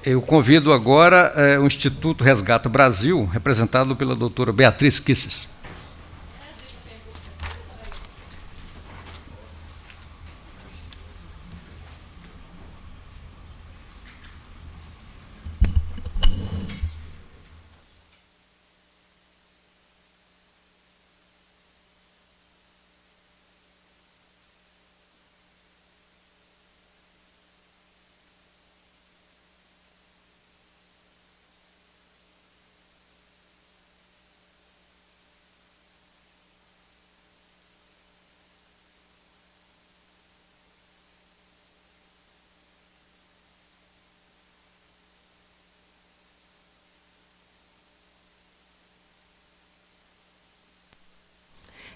Eu convido agora o Instituto Resgata Brasil, representado pela doutora Beatriz Kisses.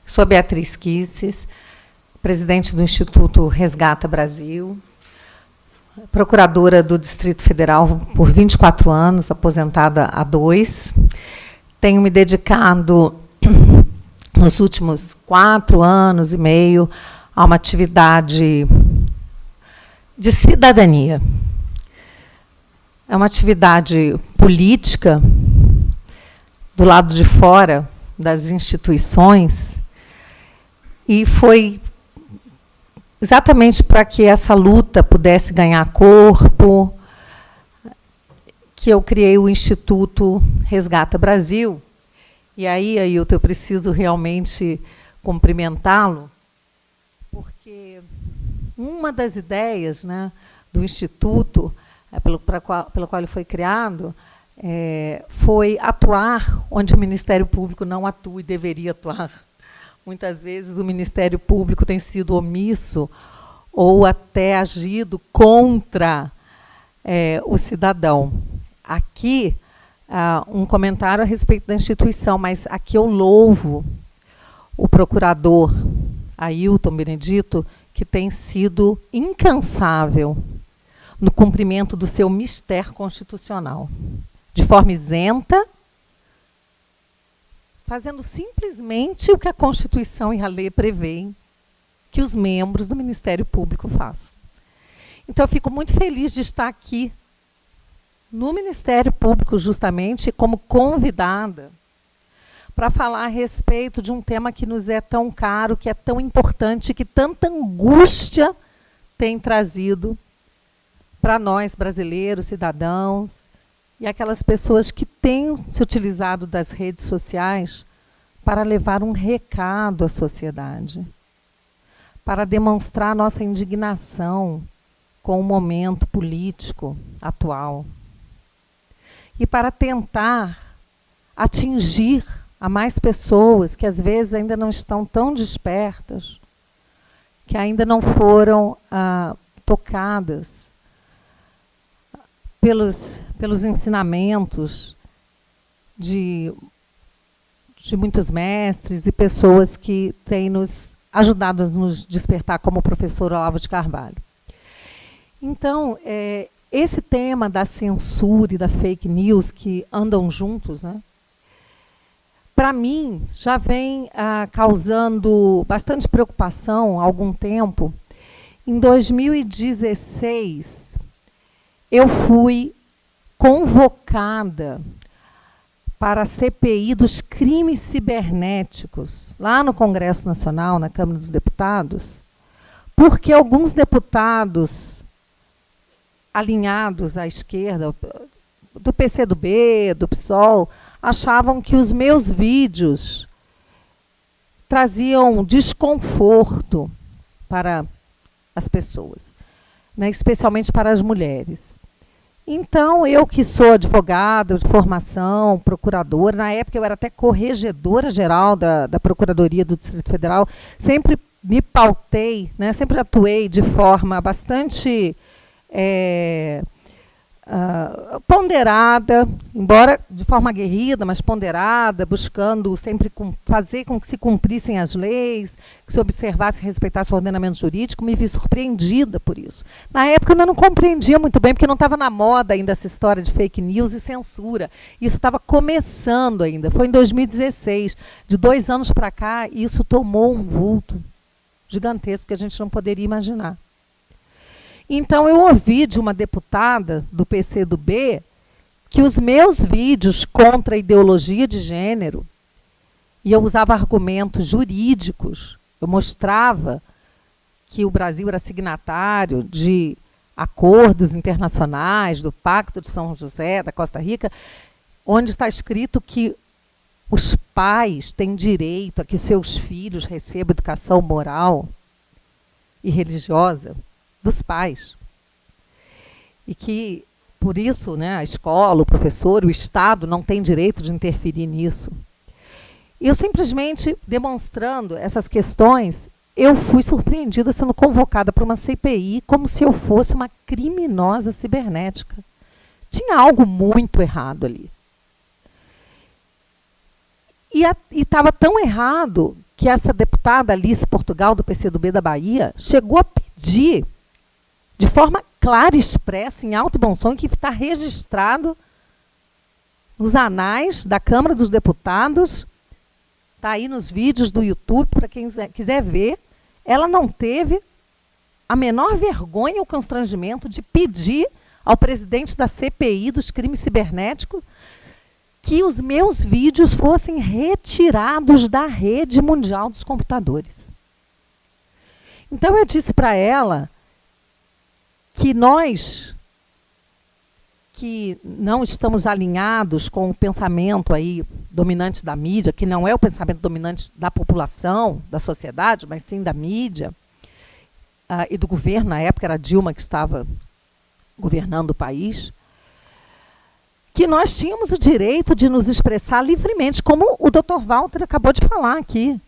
Sou Beatriz Kisses, presidente do Instituto Resgata Brasil, procuradora do Distrito Federal por 24 anos, aposentada há 2. Tenho me dedicado, nos últimos 4 anos e meio, a uma atividade de cidadania. É uma atividade política, do lado de fora das instituições, e foi exatamente para que essa luta pudesse ganhar corpo que eu criei o Instituto Resgata Brasil. E aí, Ailton, eu preciso realmente cumprimentá-lo, porque uma das ideias, né, do Instituto, pelo qual ele foi criado, foi atuar onde o Ministério Público não atua e deveria atuar. Muitas vezes o Ministério Público tem sido omisso ou até agido contra o cidadão. Aqui, um comentário a respeito da instituição, mas aqui eu louvo o procurador Ailton Benedito, que tem sido incansável no cumprimento do seu mistério constitucional, de forma isenta, fazendo simplesmente o que a Constituição e a lei prevêem que os membros do Ministério Público façam. Então, eu fico muito feliz de estar aqui no Ministério Público, justamente, como convidada, para falar a respeito de um tema que nos é tão caro, que é tão importante, que tanta angústia tem trazido para nós, brasileiros, cidadãos, e aquelas pessoas que têm se utilizado das redes sociais para levar um recado à sociedade, para demonstrar nossa indignação com o momento político atual e para tentar atingir a mais pessoas que às vezes ainda não estão tão despertas, que ainda não foram tocadas pelos ensinamentos de muitos mestres e pessoas que têm nos ajudado a nos despertar, como o professor Olavo de Carvalho. Então, esse tema da censura e da fake news, que andam juntos, né, para mim, já vem causando bastante preocupação há algum tempo. Em 2016, eu fui convocada para a CPI dos crimes cibernéticos, lá no Congresso Nacional, na Câmara dos Deputados, porque alguns deputados alinhados à esquerda, do PCdoB, do PSOL, achavam que os meus vídeos traziam desconforto para as pessoas, né, especialmente para as mulheres. Então, eu que sou advogada de formação, procuradora, na época eu era até corregedora-geral da Procuradoria do Distrito Federal, sempre me pautei, né, sempre atuei de forma bastante ponderada, embora de forma aguerrida, mas ponderada, buscando sempre fazer com que se cumprissem as leis, que se observasse e respeitasse o ordenamento jurídico. Me vi surpreendida por isso. Na época eu ainda não compreendia muito bem, porque não estava na moda ainda essa história de fake news e censura. Isso estava começando ainda. Foi em 2016. De 2 anos para cá, isso tomou um vulto gigantesco que a gente não poderia imaginar. Então, eu ouvi de uma deputada do PCdoB que os meus vídeos contra a ideologia de gênero, e eu usava argumentos jurídicos, eu mostrava que o Brasil era signatário de acordos internacionais, do Pacto de São José, da Costa Rica, onde está escrito que os pais têm direito a que seus filhos recebam educação moral e religiosa dos pais. E que, por isso, né, a escola, o professor, o Estado não tem direito de interferir nisso. E eu simplesmente, demonstrando essas questões, eu fui surpreendida sendo convocada para uma CPI como se eu fosse uma criminosa cibernética. Tinha algo muito errado ali. E estava tão errado que essa deputada Alice Portugal, do PCdoB da Bahia, chegou a pedir, de forma clara e expressa, em alto e bom som, que está registrado nos anais da Câmara dos Deputados, está aí nos vídeos do YouTube, para quem quiser ver. Ela não teve a menor vergonha ou constrangimento de pedir ao presidente da CPI dos crimes cibernéticos que os meus vídeos fossem retirados da rede mundial dos computadores. Então, eu disse para ela que nós, que não estamos alinhados com o pensamento aí dominante da mídia, que não é o pensamento dominante da população, da sociedade, mas sim da mídia, e do governo, na época era Dilma que estava governando o país, que nós tínhamos o direito de nos expressar livremente, como o Dr. Walter acabou de falar aqui.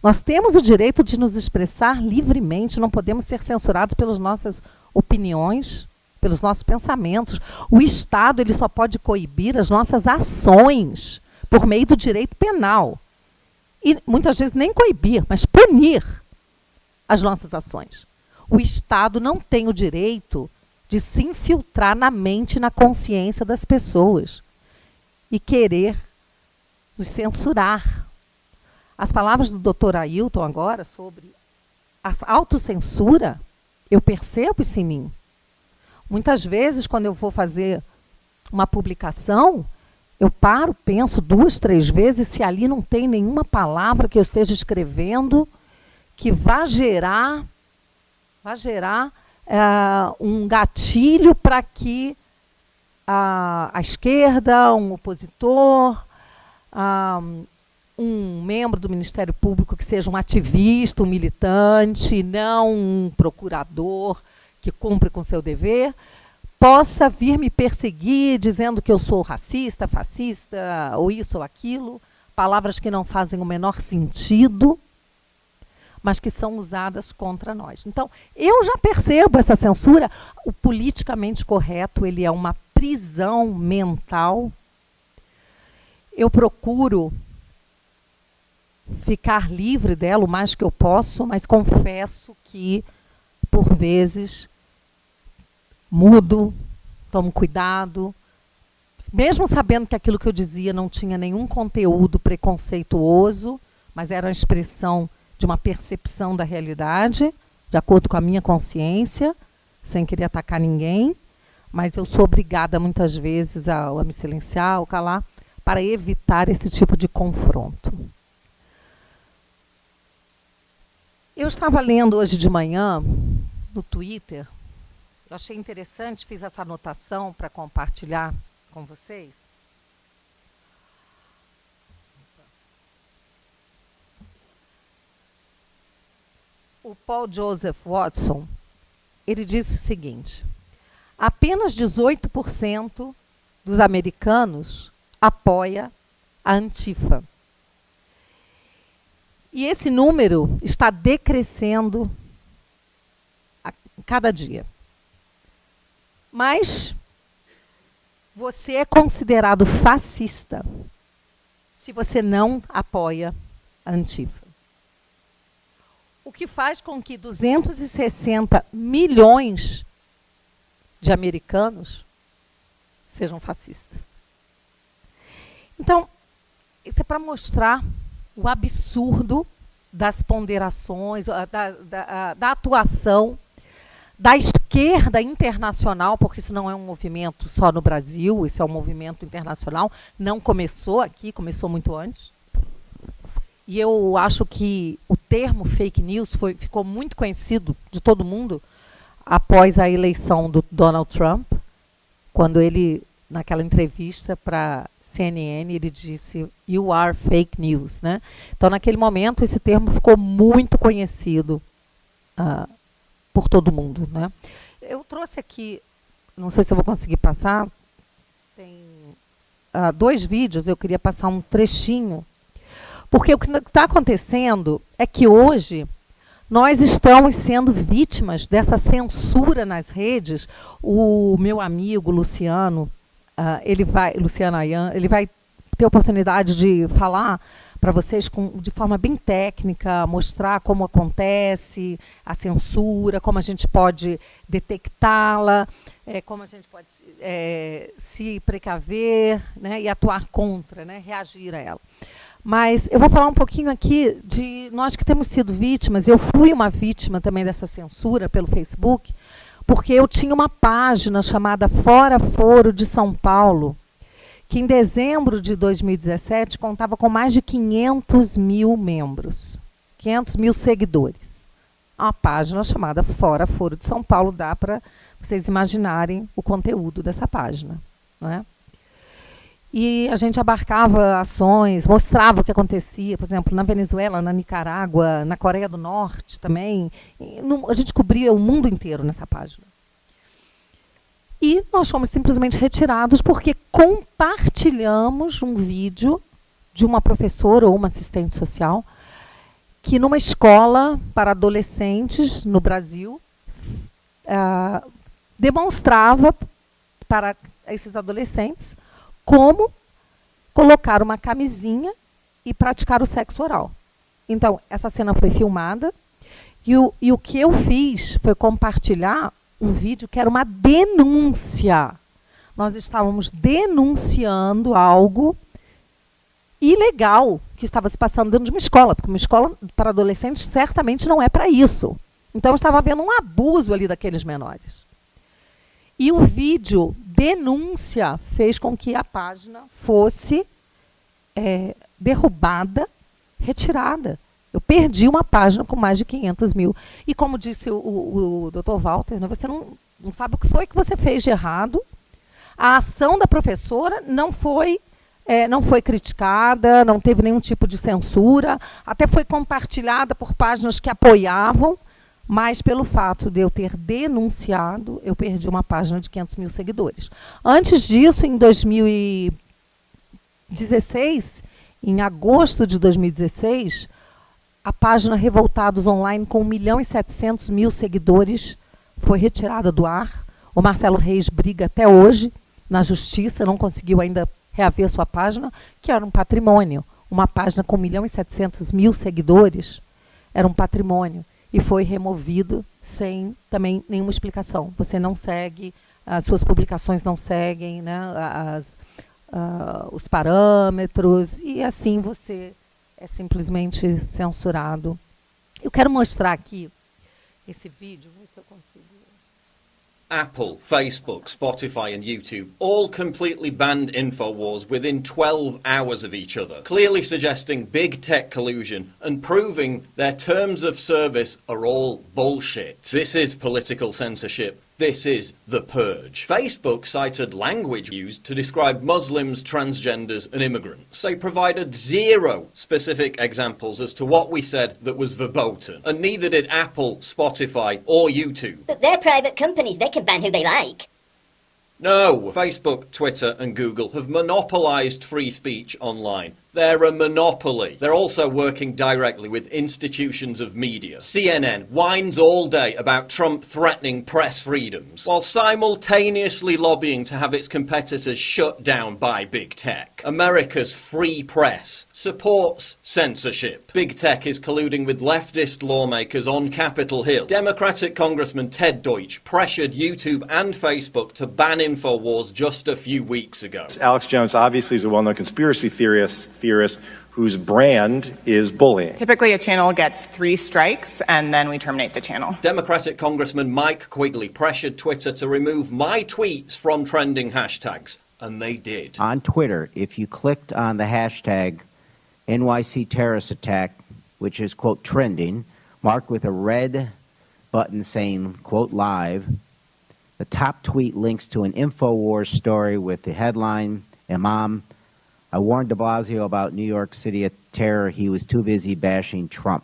Nós temos o direito de nos expressar livremente, não podemos ser censurados pelas nossas opiniões, pelos nossos pensamentos. O Estado ele só pode coibir as nossas ações por meio do direito penal. E muitas vezes nem coibir, mas punir as nossas ações. O Estado não tem o direito de se infiltrar na mente e na consciência das pessoas e querer nos censurar. As palavras do Dr. Ailton agora sobre a autocensura, eu percebo isso em mim. Muitas vezes, quando eu vou fazer uma publicação, eu paro, penso 2, 3 vezes se ali não tem nenhuma palavra que eu esteja escrevendo que vá gerar um gatilho para que a esquerda, um opositor, um membro do Ministério Público que seja um ativista, um militante, não um procurador que cumpre com seu dever, possa vir me perseguir dizendo que eu sou racista, fascista, ou isso ou aquilo, palavras que não fazem o menor sentido, mas que são usadas contra nós. Então, eu já percebo essa censura. O politicamente correto, ele é uma prisão mental. Eu procuro ficar livre dela o mais que eu posso, mas confesso que, por vezes, mudo, tomo cuidado, mesmo sabendo que aquilo que eu dizia não tinha nenhum conteúdo preconceituoso, mas era a expressão de uma percepção da realidade, de acordo com a minha consciência, sem querer atacar ninguém, mas eu sou obrigada muitas vezes a me silenciar, ou calar, para evitar esse tipo de confronto. Eu estava lendo hoje de manhã, no Twitter, eu achei interessante, fiz essa anotação para compartilhar com vocês. O Paul Joseph Watson, ele disse o seguinte: apenas 18% dos americanos apoia a Antifa. E esse número está decrescendo a cada dia. Mas você é considerado fascista se você não apoia a Antifa. O que faz com que 260 milhões de americanos sejam fascistas. Então, isso é para mostrar o absurdo das ponderações, da atuação da esquerda internacional, porque isso não é um movimento só no Brasil, isso é um movimento internacional, não começou aqui, começou muito antes. E eu acho que o termo fake news ficou muito conhecido de todo mundo após a eleição do Donald Trump, quando ele, naquela entrevista para CNN, ele disse "You are fake news", né? Então, naquele momento, esse termo ficou muito conhecido por todo mundo, né? Eu trouxe aqui, não sei se eu vou conseguir passar, tem 2 vídeos, eu queria passar um trechinho, porque o que está acontecendo é que hoje nós estamos sendo vítimas dessa censura nas redes. O meu amigo Luciano, Luciano Ayan, ele vai ter a oportunidade de falar para vocês de forma bem técnica, mostrar como acontece a censura, como a gente pode detectá-la, como a gente pode se precaver, né, e atuar contra, né, reagir a ela. Mas eu vou falar um pouquinho aqui de nós que temos sido vítimas. Eu fui uma vítima também dessa censura pelo Facebook, porque eu tinha uma página chamada Fora Foro de São Paulo, que em dezembro de 2017 contava com mais de 500 mil membros, 500 mil seguidores. Uma página chamada Fora Foro de São Paulo, dá para vocês imaginarem o conteúdo dessa página, não é? E a gente abarcava ações, mostrava o que acontecia, por exemplo, na Venezuela, na Nicarágua, na Coreia do Norte também. A gente cobria o mundo inteiro nessa página. E nós fomos simplesmente retirados porque compartilhamos um vídeo de uma professora ou uma assistente social que, numa escola para adolescentes no Brasil, demonstrava para esses adolescentes como colocar uma camisinha e praticar o sexo oral. Então, essa cena foi filmada e o que eu fiz foi compartilhar um vídeo que era uma denúncia. Nós estávamos denunciando algo ilegal que estava se passando dentro de uma escola, porque uma escola para adolescentes certamente não é para isso. Então, estava havendo um abuso ali daqueles menores. E o vídeo denúncia fez com que a página fosse derrubada, retirada. Eu perdi uma página com mais de 500 mil. E como disse o Dr. Walter, né, você não sabe o que foi que você fez de errado. A ação da professora não foi criticada, não teve nenhum tipo de censura, até foi compartilhada por páginas que apoiavam, mas pelo fato de eu ter denunciado, eu perdi uma página de 500 mil seguidores. Antes disso, em 2016, em agosto de 2016, a página Revoltados Online, com 1.700.000 seguidores, foi retirada do ar. O Marcelo Reis briga até hoje na justiça, não conseguiu ainda reaver sua página, que era um patrimônio. Uma página com 1.700.000 seguidores era um patrimônio. E foi removido sem também nenhuma explicação. Você não segue, as suas publicações não seguem, né, os parâmetros, e assim você é simplesmente censurado. Eu quero mostrar aqui esse vídeo, vamos ver se eu consigo. Apple, Facebook, Spotify and YouTube all completely banned InfoWars within 12 hours of each other, clearly suggesting big tech collusion and proving their terms of service are all bullshit. This is political censorship. This is the purge. Facebook cited language used to describe Muslims, transgenders and immigrants. They provided 0 specific examples as to what we said that was verboten, and neither did Apple, Spotify or YouTube. But they're private companies, they can ban who they like. No, Facebook, Twitter and Google have monopolized free speech online. They're a monopoly. They're also working directly with institutions of media. CNN whines all day about Trump threatening press freedoms, while simultaneously lobbying to have its competitors shut down by big tech. America's free press supports censorship. Big tech is colluding with leftist lawmakers on Capitol Hill. Democratic Congressman Ted Deutsch pressured YouTube and Facebook to ban InfoWars just a few weeks ago. Alex Jones obviously is a well-known conspiracy theorist whose brand is bullying. Typically, a channel gets 3 strikes, and then we terminate the channel. Democratic Congressman Mike Quigley pressured Twitter to remove my tweets from trending hashtags, and they did. On Twitter, if you clicked on the hashtag NYC terrorist attack, which is, quote, trending, marked with a red button saying, quote, live, the top tweet links to an InfoWars story with the headline, Imam, I warned de Blasio about New York City terror. He was too busy bashing Trump.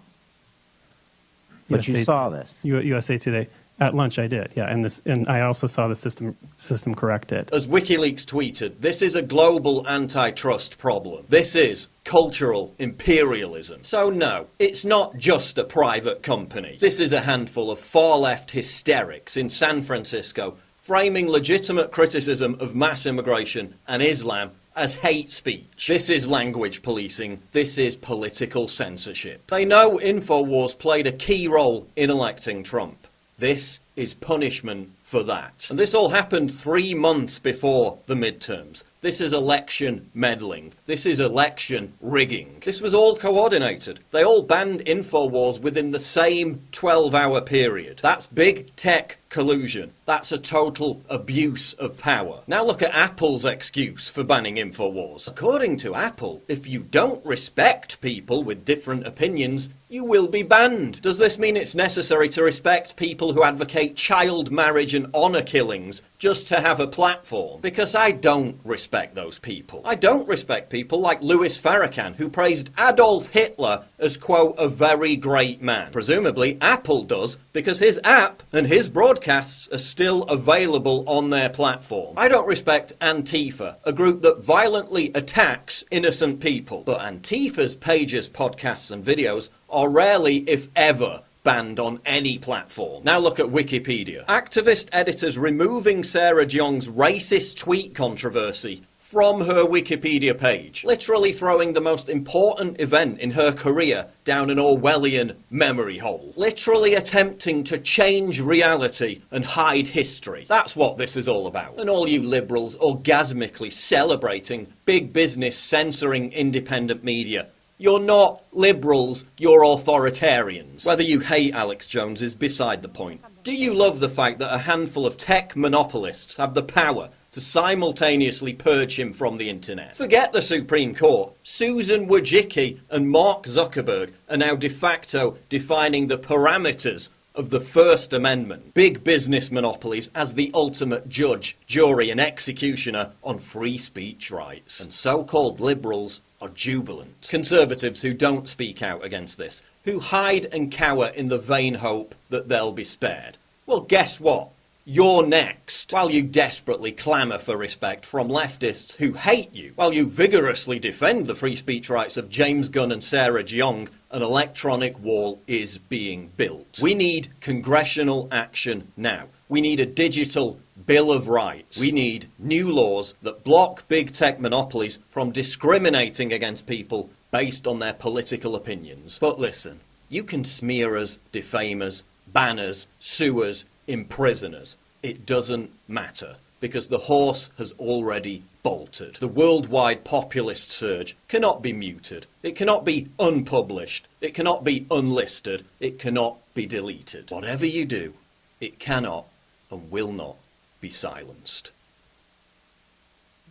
But you saw this. USA Today. At lunch, I did, yeah, and I also saw the system correct it. As WikiLeaks tweeted, this is a global antitrust problem. This is cultural imperialism. So no, it's not just a private company. This is a handful of far-left hysterics in San Francisco framing legitimate criticism of mass immigration and Islam as hate speech. This is language policing. This is political censorship. They know InfoWars played a key role in electing Trump. This is punishment for that. And this all happened 3 months before the midterms. This is election meddling. This is election rigging. This was all coordinated. They all banned InfoWars within the same 12-hour period. That's big tech collusion. That's a total abuse of power. Now look at Apple's excuse for banning InfoWars. According to Apple, if you don't respect people with different opinions, you will be banned. Does this mean it's necessary to respect people who advocate child marriage and honour killings just to have a platform? Because I don't respect those people. I don't respect people like Louis Farrakhan, who praised Adolf Hitler as, quote, a very great man. Presumably, Apple does, because his app and his broadcasts are still available on their platform. I don't respect Antifa, a group that violently attacks innocent people. But Antifa's pages, podcasts and videos are rarely, if ever, banned on any platform. Now look at Wikipedia. Activist editors removing Sarah Jeong's racist tweet controversy from her Wikipedia page, literally throwing the most important event in her career down an Orwellian memory hole, literally attempting to change reality and hide history. That's what this is all about. And all you liberals orgasmically celebrating big business censoring independent media, you're not liberals, you're authoritarians. Whether you hate Alex Jones is beside the point. Do you love the fact that a handful of tech monopolists have the power to simultaneously purge him from the internet? Forget the Supreme Court. Susan Wojcicki and Mark Zuckerberg are now de facto defining the parameters of the First Amendment. Big business monopolies as the ultimate judge, jury and executioner on free speech rights. And so-called liberals are jubilant. Conservatives who don't speak out against this, who hide and cower in the vain hope that they'll be spared. Well, guess what? You're next. While you desperately clamour for respect from leftists who hate you, while you vigorously defend the free speech rights of James Gunn and Sarah Jeong, an electronic wall is being built. We need congressional action now. We need a digital Bill of Rights. We need new laws that block big tech monopolies from discriminating against people based on their political opinions. But listen, you can smear us, defame us, ban us, sue us, imprison us. It doesn't matter, because the horse has already bolted. The worldwide populist surge cannot be muted. It cannot be unpublished. It cannot be unlisted. It cannot be deleted. Whatever you do, it cannot and will not be silenced.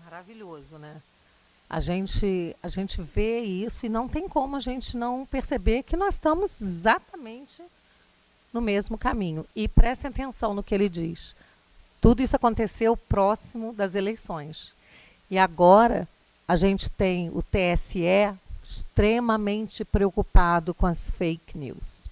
Maravilhoso, né? A gente vê isso e não tem como a gente não perceber que nós estamos exatamente no mesmo caminho. E prestem atenção no que ele diz. Tudo isso aconteceu próximo das eleições. E agora a gente tem o TSE extremamente preocupado com as fake news.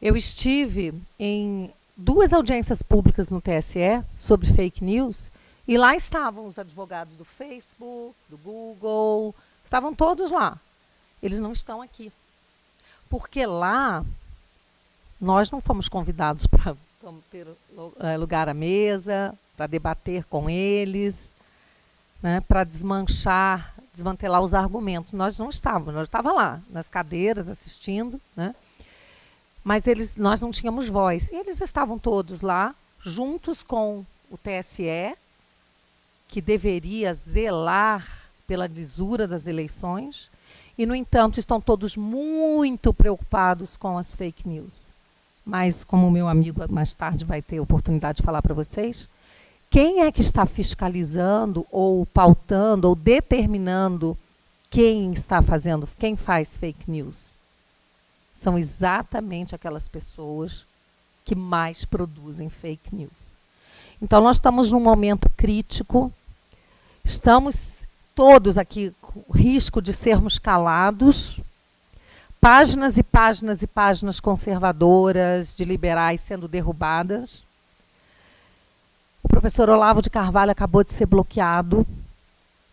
Eu estive em 2 audiências públicas no TSE sobre fake news e lá estavam os advogados do Facebook, do Google, estavam todos lá. Eles não estão aqui. Porque lá nós não fomos convidados para ter lugar à mesa, para debater com eles, né, para desmantelar os argumentos. Nós não estávamos, nós estávamos lá, nas cadeiras, assistindo, né, mas nós não tínhamos voz. E eles estavam todos lá, juntos com o TSE, que deveria zelar pela lisura das eleições e, no entanto, estão todos muito preocupados com as fake news. Mas, como o meu amigo mais tarde vai ter oportunidade de falar para vocês, quem é que está fiscalizando ou pautando ou determinando quem está fazendo, quem faz fake news? São exatamente aquelas pessoas que mais produzem fake news. Então, nós estamos num momento crítico, estamos todos aqui com o risco de sermos calados, páginas e páginas e páginas conservadoras, de liberais sendo derrubadas. O professor Olavo de Carvalho acabou de ser bloqueado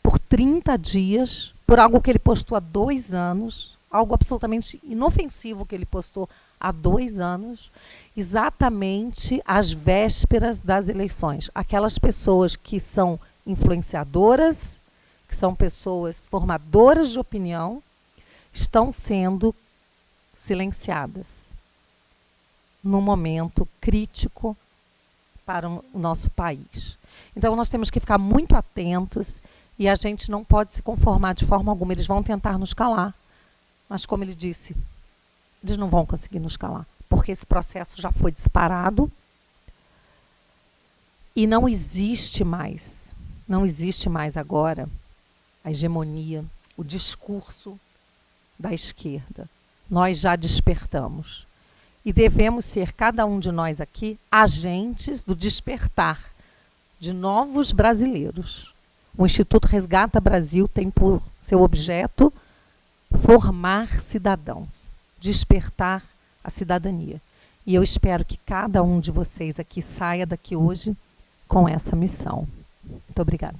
por 30 dias, por algo que ele postou há 2 anos, algo absolutamente inofensivo que ele postou há 2 anos, exatamente às vésperas das eleições. Aquelas pessoas que são influenciadoras, que são pessoas formadoras de opinião, estão sendo silenciadas num momento crítico para o nosso país. Então, nós temos que ficar muito atentos e a gente não pode se conformar de forma alguma. Eles vão tentar nos calar, mas, como ele disse, eles não vão conseguir nos calar, porque esse processo já foi disparado e não existe mais agora a hegemonia, o discurso da esquerda. Nós já despertamos. E devemos ser, cada um de nós aqui, agentes do despertar de novos brasileiros. O Instituto Resgata Brasil tem por seu objeto formar cidadãos, despertar a cidadania. E eu espero que cada um de vocês aqui saia daqui hoje com essa missão. Muito obrigada.